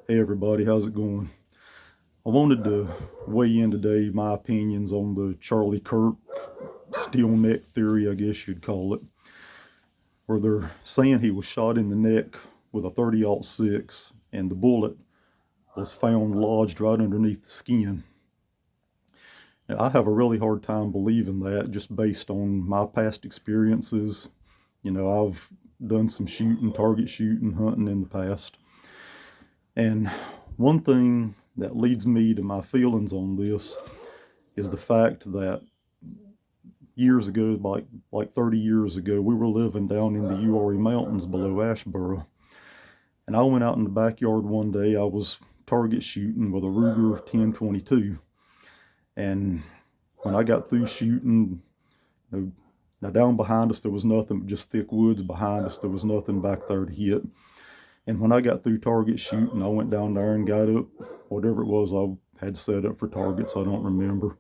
Hey everybody, how's it going? I wanted to weigh in today my opinions on the Charlie Kirk steel neck theory, I guess you'd call it, where they're saying he was shot in the neck with a 30-06 and the bullet was found lodged right underneath the skin. Now, I have a really hard time believing that just based on my past experiences. I've done some shooting, target shooting, hunting in the past. And one thing that leads me to my feelings on this is the fact that years ago, like 30 years ago, we were living down in the Uwharrie Mountains below Asheboro. And I went out in the backyard one day. I was target shooting with a Ruger 1022. And when I got through shooting, now down behind us there was nothing but just thick woods behind us. There was nothing back there to hit. And when I got through target shooting, I went down there and got up whatever it was I had set up for targets. I don't remember.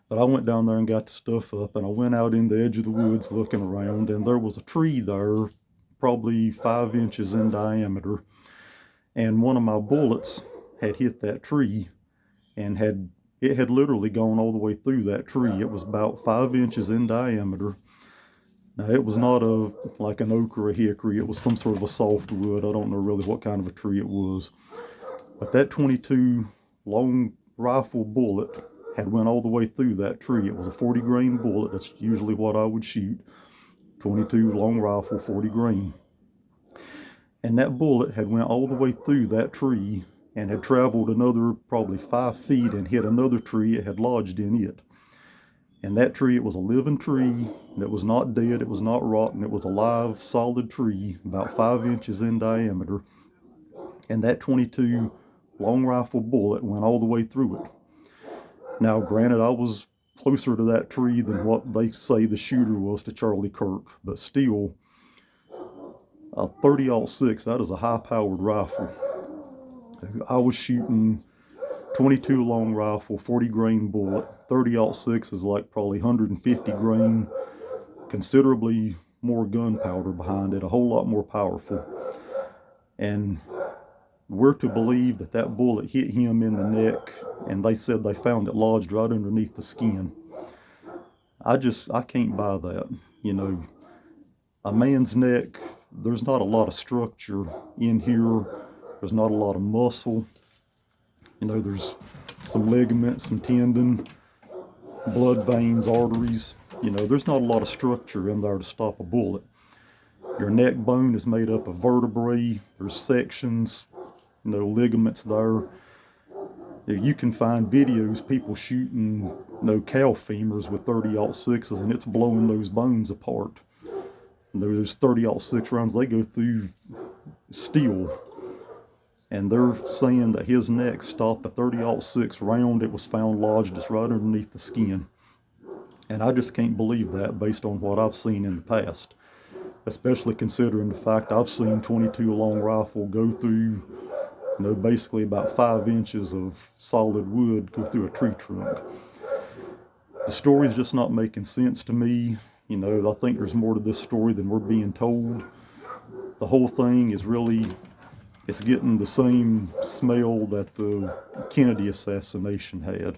But I went down there and got the stuff up, and I went out in the edge of the woods looking around, and there was a tree there, probably 5 inches in diameter. And one of my bullets had hit that tree, and it had literally gone all the way through that tree. It was about 5 inches in diameter. Now, it was not like an oak or a hickory. It was some sort of a softwood. I don't know really what kind of a tree it was. But that 22 long rifle bullet had went all the way through that tree. It was a 40 grain bullet. That's usually what I would shoot. 22 long rifle, 40 grain. And that bullet had went all the way through that tree and had traveled another probably 5 feet and hit another tree. It had lodged in it. And that tree, it was a living tree. It was not dead. It was not rotten. It was a live, solid tree, about 5 inches in diameter. And that 22 long rifle bullet went all the way through it. Now, granted, I was closer to that tree than what they say the shooter was to Charlie Kirk, but still, a 30-06, that is a high-powered rifle. I was shooting 22 long rifle, 40 grain bullet. 30-06 is like probably 150 grain, considerably more gunpowder behind it, a whole lot more powerful. And we're to believe that that bullet hit him in the neck, and they said they found it lodged right underneath the skin. I can't buy that. A man's neck, there's not a lot of structure in here. There's not a lot of muscle. There's some ligaments, some tendon, blood veins, arteries. There's not a lot of structure in there to stop a bullet. Your neck bone is made up of vertebrae. There's sections, ligaments there. You can find videos, people shooting, cow femurs with 30-06s, and it's blowing those bones apart. Those 30-06 rounds, they go through steel. And they're saying that his neck stopped a 30-06 round. It was found lodged just right underneath the skin. And I just can't believe that based on what I've seen in the past, especially considering the fact I've seen 22 long rifle go through, basically about 5 inches of solid wood go through a tree trunk. The story's just not making sense to me. I think there's more to this story than we're being told. The whole thing is really, it's getting the same smell that the Kennedy assassination had.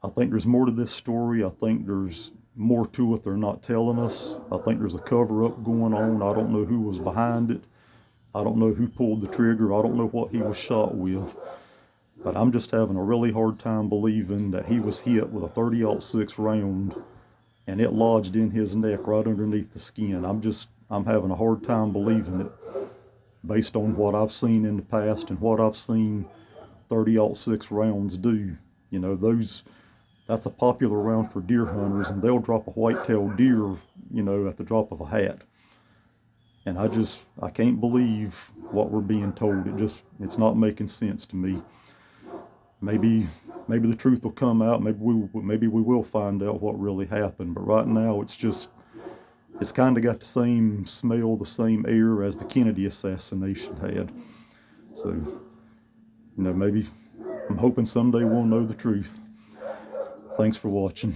I think there's more to this story. I think there's more to it they're not telling us. I think there's a cover-up going on. I don't know who was behind it. I don't know who pulled the trigger. I don't know what he was shot with. But I'm just having a really hard time believing that he was hit with a 30-06 round and it lodged in his neck right underneath the skin. I'm having a hard time believing it based on what I've seen in the past and what I've seen 30-06 rounds do. That's a popular round for deer hunters, and they'll drop a white-tailed deer, at the drop of a hat. And I can't believe what we're being told. It's not making sense to me. Maybe the truth will come out. Maybe we will find out what really happened. But right now, it's kind of got the same smell, the same air as the Kennedy assassination had. So, maybe I'm hoping someday we'll know the truth. Thanks for watching.